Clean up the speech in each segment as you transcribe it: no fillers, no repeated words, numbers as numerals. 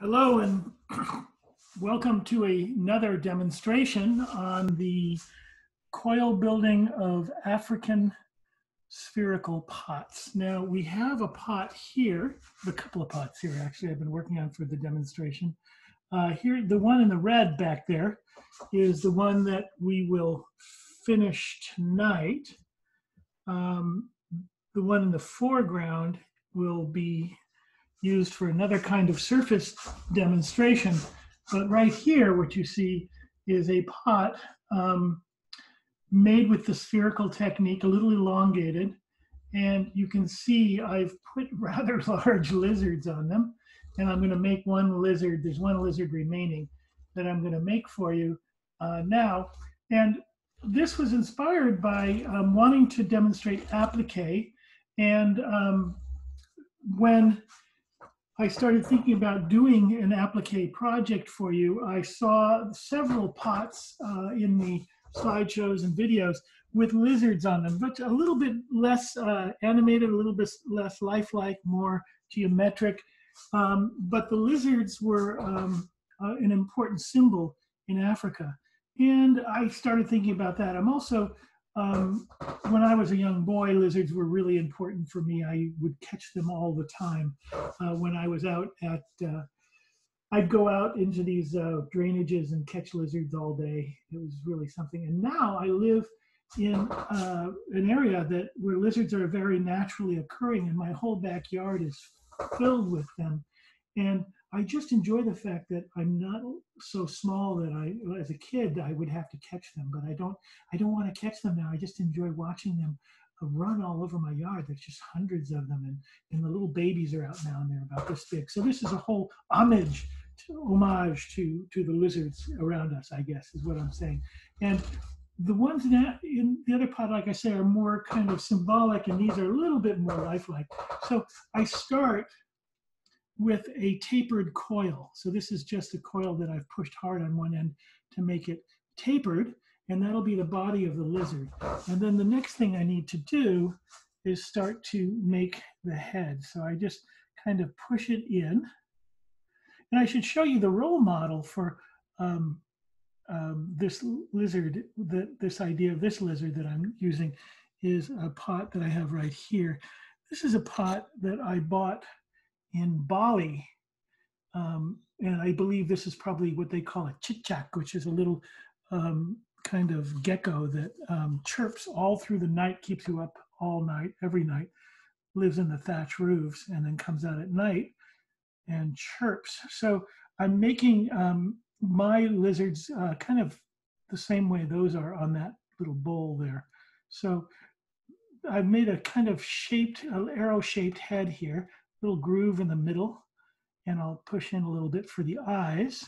Hello and welcome to another demonstration on the coil building of African spherical pots. Now we have a pot here, a couple of pots here actually I've been working on for the demonstration. Here, the one in the red back there is the one that we will finish tonight. The one in the foreground will be used for another kind of surface demonstration. But right here, what you see is a pot made with the spherical technique, a little elongated. And you can see I've put rather large lizards on them. And I'm going to make one lizard. There's one lizard remaining that I'm going to make for you now. And this was inspired by wanting to demonstrate applique. And when I started thinking about doing an applique project for you, I saw several pots in the slideshows and videos with lizards on them, but a little bit less animated, a little bit less lifelike, more geometric. But the lizards were an important symbol in Africa. And I started thinking about that. I'm also, when I was a young boy, lizards were really important for me. I would catch them all the time. When I was out at, I'd go out into these drainages and catch lizards all day. It was really something. And now I live in an area where lizards are very naturally occurring, and my whole backyard is filled with them. And I just enjoy the fact that I'm not so small that as a kid, I would have to catch them, but I don't want to catch them now. I just enjoy watching them run all over my yard. There's just hundreds of them, and the little babies are out now, and they're about this big. So this is a whole homage to the lizards around us, I guess, is what I'm saying. And the ones in the other pot, like I say, are more kind of symbolic, and these are a little bit more lifelike. So I start with a tapered coil. So this is just a coil that I've pushed hard on one end to make it tapered, and that'll be the body of the lizard. And then the next thing I need to do is start to make the head. So I just kind of push it in. And I should show you the role model for this lizard, this idea of this lizard that I'm using is a pot that I have right here. This is a pot that I bought in Bali, and I believe this is probably what they call a chitchak, which is a little kind of gecko that chirps all through the night, keeps you up all night, every night, lives in the thatch roofs, and then comes out at night and chirps. So I'm making my lizards kind of the same way those are on that little bowl there. So I've made a kind of arrow-shaped head here, little groove in the middle, and I'll push in a little bit for the eyes.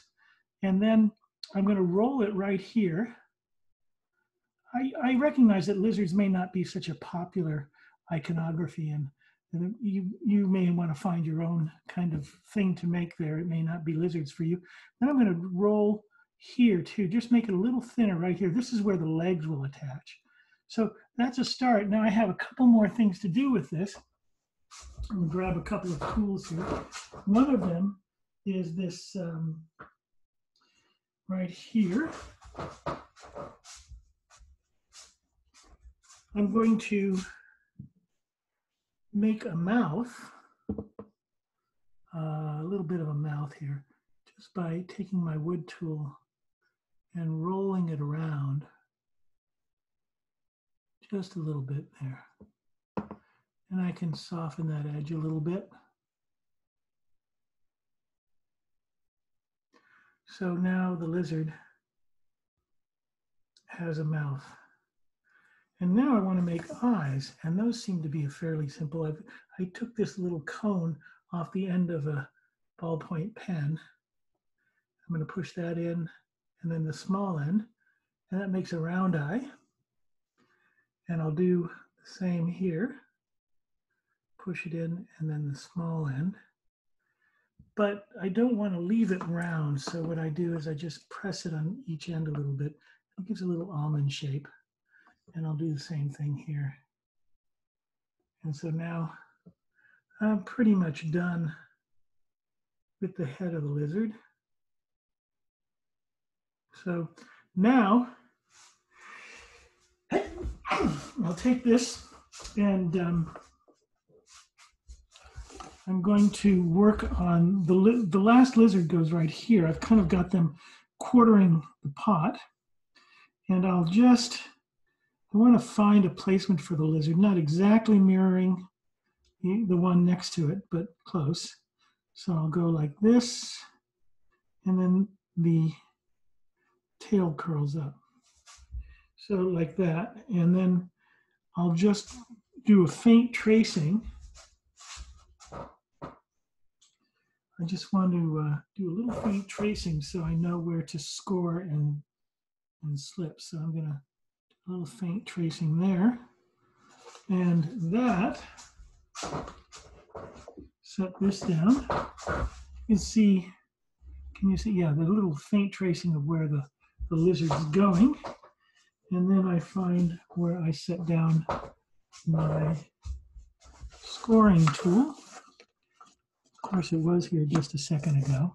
And then I'm going to roll it right here. I recognize that lizards may not be such a popular iconography, and you may want to find your own kind of thing to make there. It may not be lizards for you. Then I'm going to roll here too, just make it a little thinner right here. This is where the legs will attach. So that's a start. Now I have a couple more things to do with this. I'm going to grab a couple of tools here. One of them is this right here. I'm going to make a mouth, a little bit of a mouth here, just by taking my wood tool and rolling it around just a little bit there. And I can soften that edge a little bit. So now the lizard has a mouth. And now I want to make eyes, and those seem to be fairly simple. I took this little cone off the end of a ballpoint pen. I'm going to push that in, and then the small end, and that makes a round eye. And I'll do the same here. Push it in, and then the small end. But I don't want to leave it round, so what I do is I just press it on each end a little bit. It gives a little almond shape, and I'll do the same thing here. And so now I'm pretty much done with the head of the lizard. So now I'll take this and I'm going to work on the last lizard goes right here. I've kind of got them quartering the pot, and I want to find a placement for the lizard, not exactly mirroring the one next to it, but close. So I'll go like this, and then the tail curls up. So like that, and then I'll just do a faint tracing. I just want to do a little faint tracing so I know where to score and slip. So I'm going to do a little faint tracing there. And that, set this down. You can you see, yeah, the little faint tracing of where the lizard's going. And then I find where I set down my scoring tool. Of course, it was here just a second ago.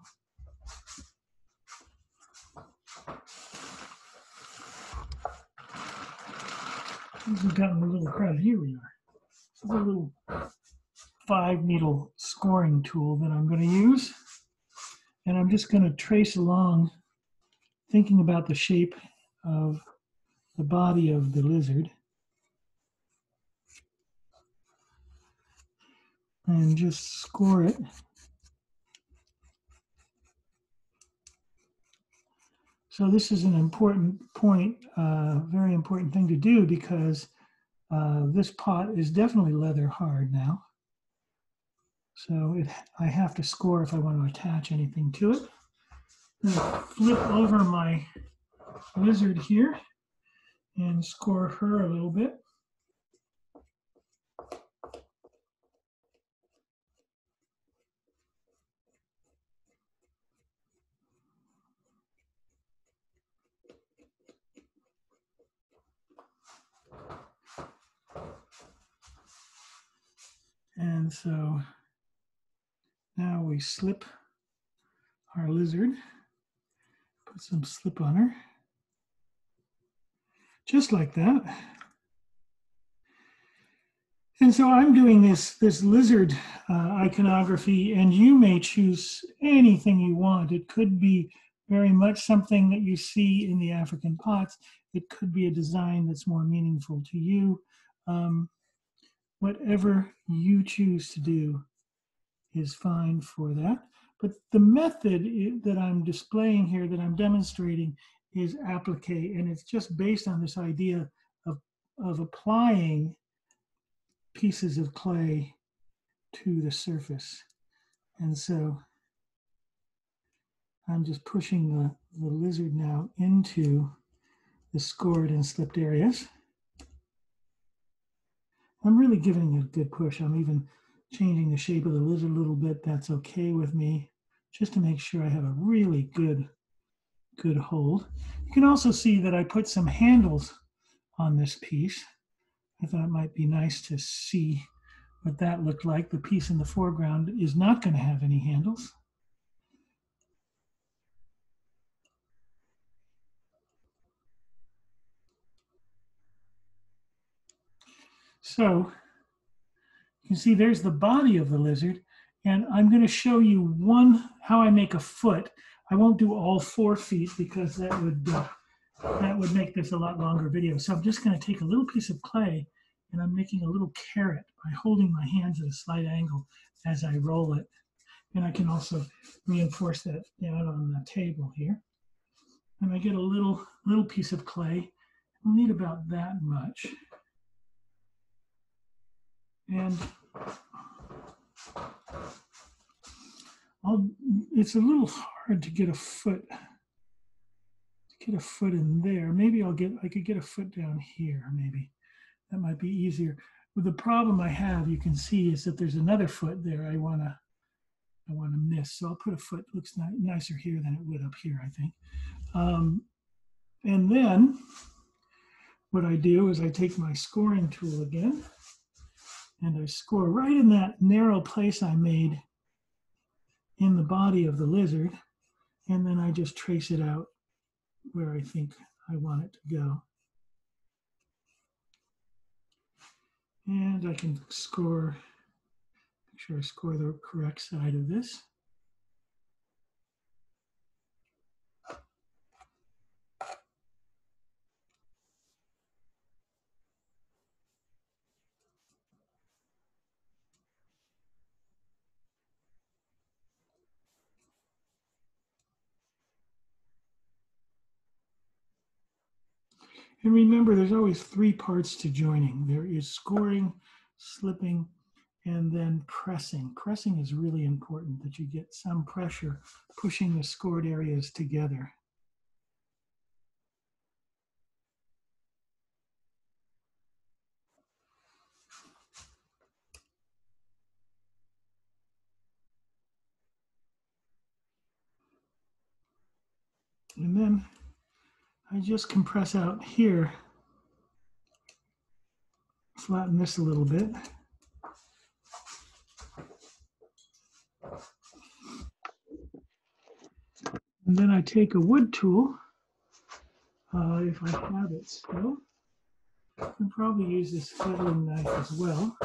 We've gotten a little crowded. Here we are. This is a little 5-needle scoring tool that I'm going to use. And I'm just going to trace along, thinking about the shape of the body of the lizard. And just score it. So this is an important point, very important thing to do, because this pot is definitely leather hard now. So I have to score if I want to attach anything to it. I'm going to flip over my lizard here and score her a little bit. And so now we slip our lizard, put some slip on her, just like that. And so I'm doing this lizard iconography, and you may choose anything you want. It could be very much something that you see in the African pots. It could be a design that's more meaningful to you. Whatever you choose to do is fine for that. But the method that I'm displaying here, that I'm demonstrating, is applique, and it's just based on this idea of applying pieces of clay to the surface. And so I'm just pushing the lizard now into the scored and slipped areas. I'm really giving it a good push. I'm even changing the shape of the lizard a little bit. That's okay with me, just to make sure I have a really good hold. You can also see that I put some handles on this piece. I thought it might be nice to see what that looked like. The piece in the foreground is not going to have any handles. So you can see there's the body of the lizard, and I'm going to show you how I make a foot. I won't do all 4 feet because that would make this a lot longer video. So I'm just going to take a little piece of clay, and I'm making a little carrot by holding my hands at a slight angle as I roll it. And I can also reinforce that down on the table here. And I get a little piece of clay. I'll need about that much. And it's a little hard to get a foot in there. Maybe I could get a foot down here, maybe. That might be easier. But the problem I have, you can see, is that there's another foot there I want to miss. So I'll put a foot, looks nicer here than it would up here, I think. And then what I do is I take my scoring tool again, and I score right in that narrow place I made in the body of the lizard, and then I just trace it out where I think I want it to go. And I can score, make sure I score the correct side of this. And remember, there's always three parts to joining. There is scoring, slipping, and then pressing. Pressing is really important, that you get some pressure pushing the scored areas together. And then I just compress out here, flatten this a little bit. And then I take a wood tool, if I have it still. I can probably use this feathering knife as well.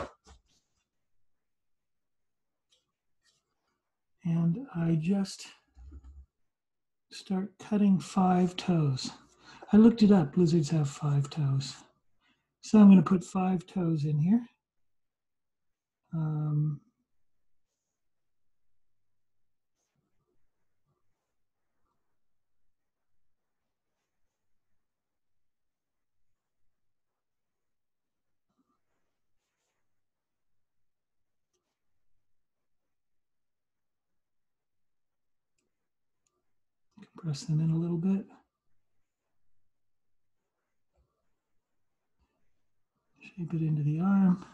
And I just start cutting 5 toes. I looked it up, lizards have 5 toes. So I'm going to put 5 toes in here. Press them in a little bit. Shape it into the arm.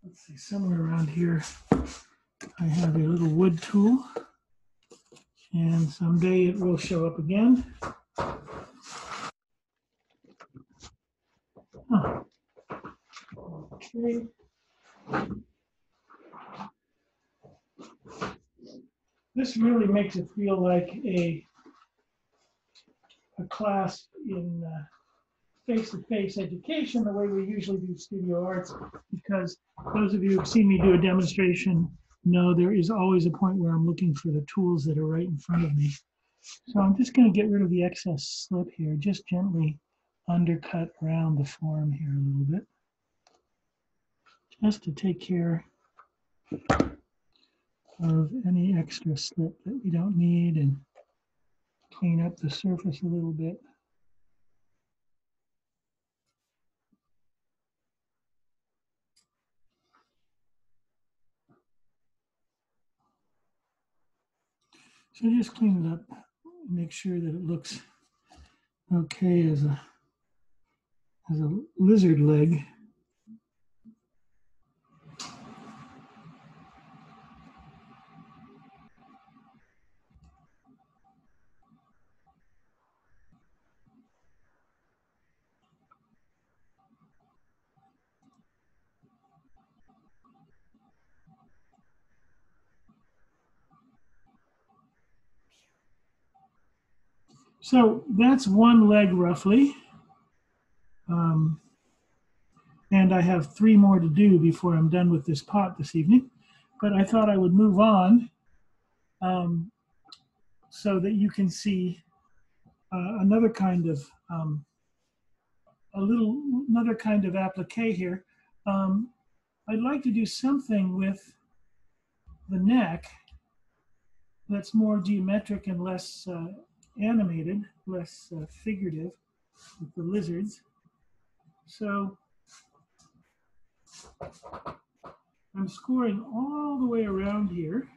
Let's see, somewhere around here I have a little wood tool, and someday it will show up again. Oh. Okay. This really makes it feel like a class in face-to-face education, the way we usually do studio arts, because those of you who've seen me do a demonstration know there is always a point where I'm looking for the tools that are right in front of me. So I'm just going to get rid of the excess slip here, just gently undercut around the form here a little bit, just to take care of any extra slip that we don't need and clean up the surface a little bit. So just clean it up, make sure that it looks okay as a lizard leg. So that's one leg roughly. And I have 3 more to do before I'm done with this pot this evening. But I thought I would move on so that you can see another kind of another kind of applique here. I'd like to do something with the neck that's more geometric and less animated, less figurative with the lizards. So I'm scoring all the way around here.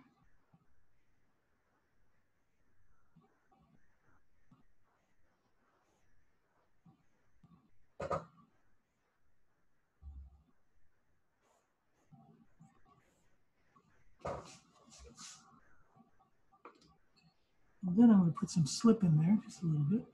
And then I'm going to put some slip in there, just a little bit.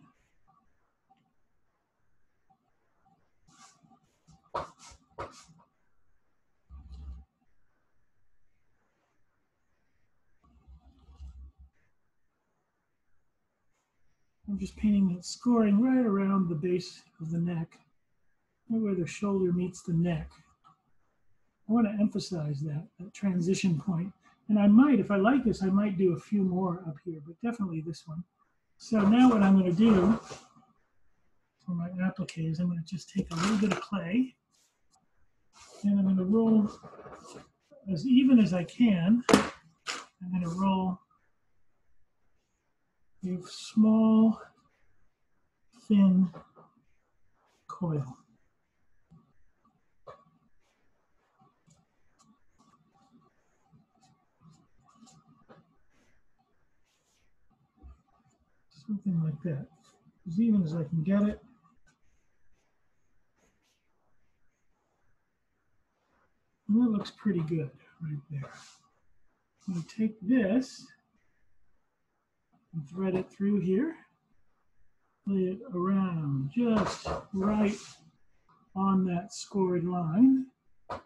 I'm just painting that scoring right around the base of the neck, right where the shoulder meets the neck. I want to emphasize that transition point. And I might, if I like this, I might do a few more up here, but definitely this one. So now what I'm going to do for my applique is I'm going to just take a little bit of clay and I'm going to roll as even as I can. I'm going to roll a small, thin coil. Something like that, as even as I can get it. And that looks pretty good right there. I'm going to take this and thread it through here, lay it around just right on that scored line. I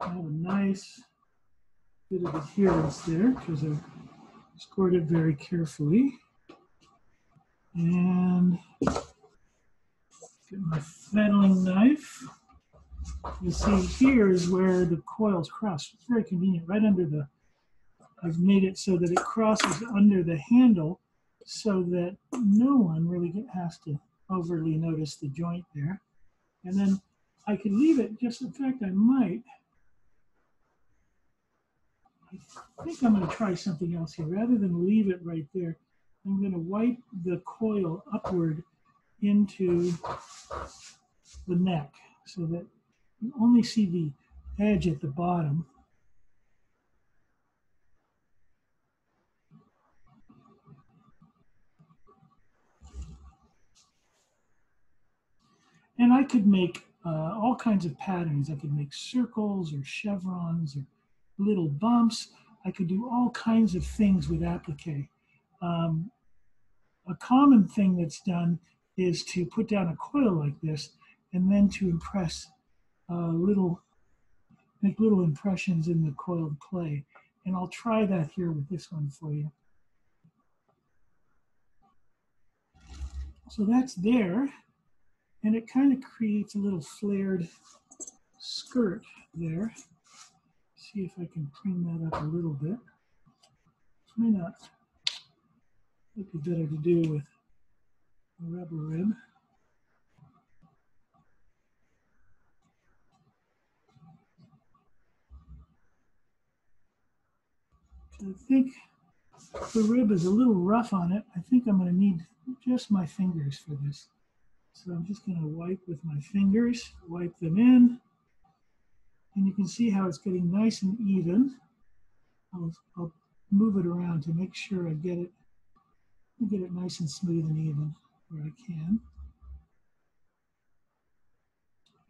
have a nice bit of adherence there because I scored it very carefully. And get my fettling knife. You see here is where the coils cross. It's very convenient, right under the, I've made it so that it crosses under the handle so that no one really has to overly notice the joint there. And then I could leave it, just in fact, I might. I think I'm going to try something else here. Rather than leave it right there, I'm going to wipe the coil upward into the neck so that you only see the edge at the bottom. And I could make all kinds of patterns. I could make circles or chevrons or little bumps. I could do all kinds of things with applique. A common thing that's done is to put down a coil like this and then to impress make little impressions in the coiled clay. And I'll try that here with this one for you. So that's there. And it kind of creates a little flared skirt there. See if I can clean that up a little bit. May not. Might be better to do with a rubber rib. So I think the rib is a little rough on it. I think I'm going to need just my fingers for this. So I'm just going to wipe with my fingers, wipe them in. And you can see how it's getting nice and even. I'll move it around to make sure I get it nice and smooth and even where I can.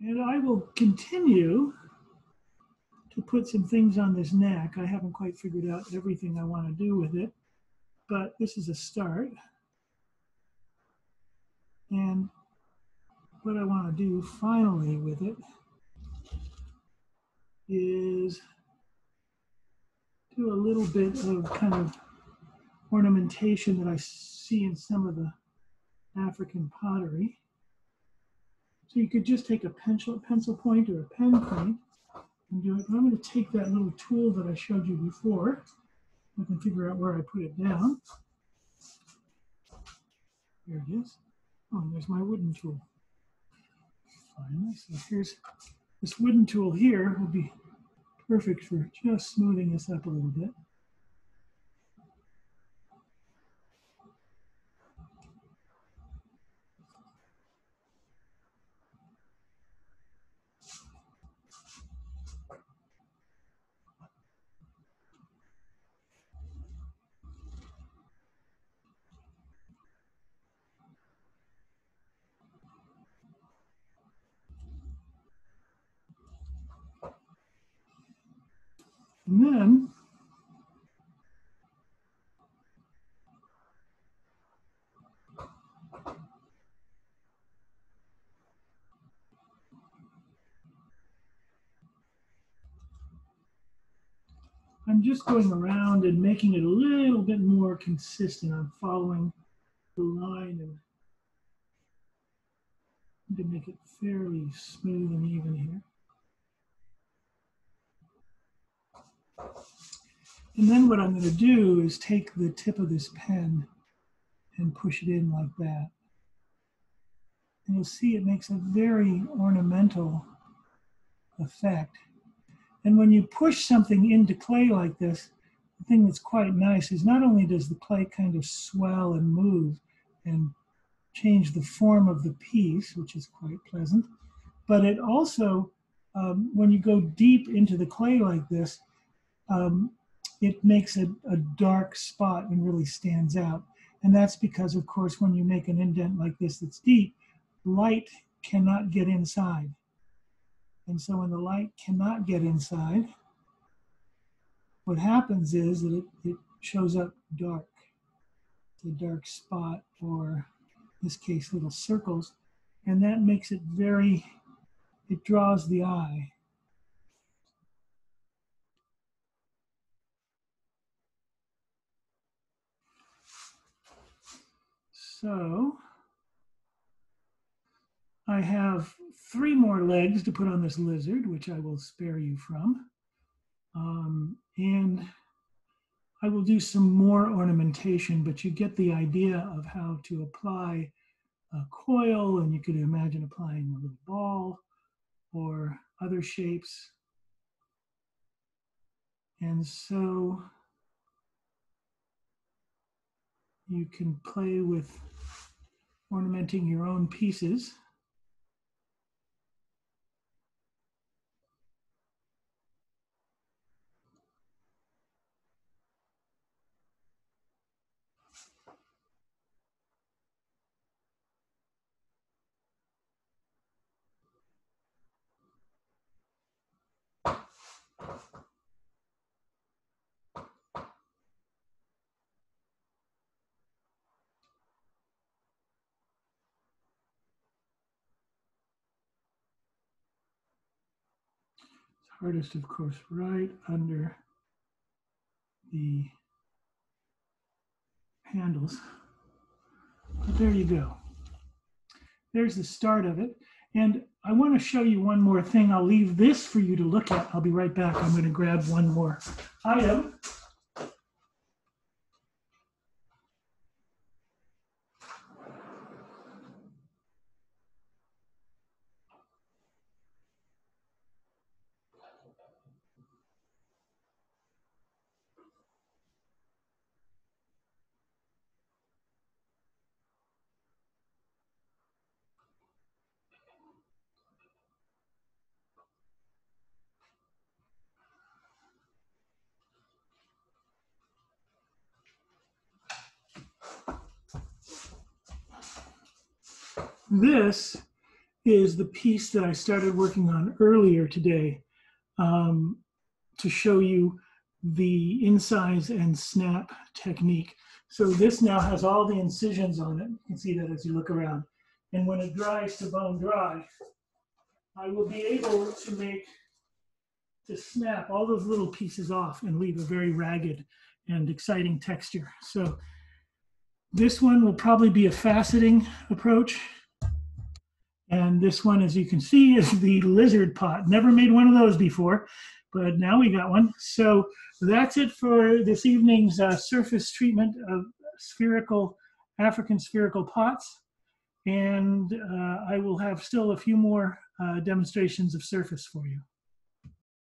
And I will continue to put some things on this neck. I haven't quite figured out everything I want to do with it, but this is a start. And what I want to do finally with it is do a little bit of kind of ornamentation that I see in some of the African pottery. So you could just take a pencil point or a pen point and do it. But I'm going to take that little tool that I showed you before. I can figure out where I put it down. There it is. Oh, and there's my wooden tool. Finally, so here's this wooden tool here will be perfect for just smoothing this up a little bit. And then I'm just going around and making it a little bit more consistent. I'm following the line and to make it fairly smooth and even here. And then what I'm going to do is take the tip of this pen and push it in like that. And you'll see it makes a very ornamental effect. And when you push something into clay like this, the thing that's quite nice is not only does the clay kind of swell and move and change the form of the piece, which is quite pleasant, but it also, when you go deep into the clay like this, it makes a dark spot and really stands out. And that's because, of course, when you make an indent like this that's deep, light cannot get inside. And so when the light cannot get inside, what happens is that it shows up dark. It's a dark spot, or in this case, little circles. And that makes it it draws the eye. So I have 3 more legs to put on this lizard, which I will spare you from. And I will do some more ornamentation, but you get the idea of how to apply a coil, and you could imagine applying a little ball or other shapes. And so you can play with ornamenting your own pieces. Hardest, of course, right under the handles. But there you go. There's the start of it. And I want to show you one more thing. I'll leave this for you to look at. I'll be right back. I'm going to grab one more item. This is the piece that I started working on earlier today to show you the incise and snap technique. So this now has all the incisions on it. You can see that as you look around. And when it dries to bone dry, I will be able to snap all those little pieces off and leave a very ragged and exciting texture. So this one will probably be a faceting approach. And this one, as you can see, is the lizard pot. Never made one of those before, but now we got one. So that's it for this evening's surface treatment of African spherical pots. And I will have still a few more demonstrations of surface for you.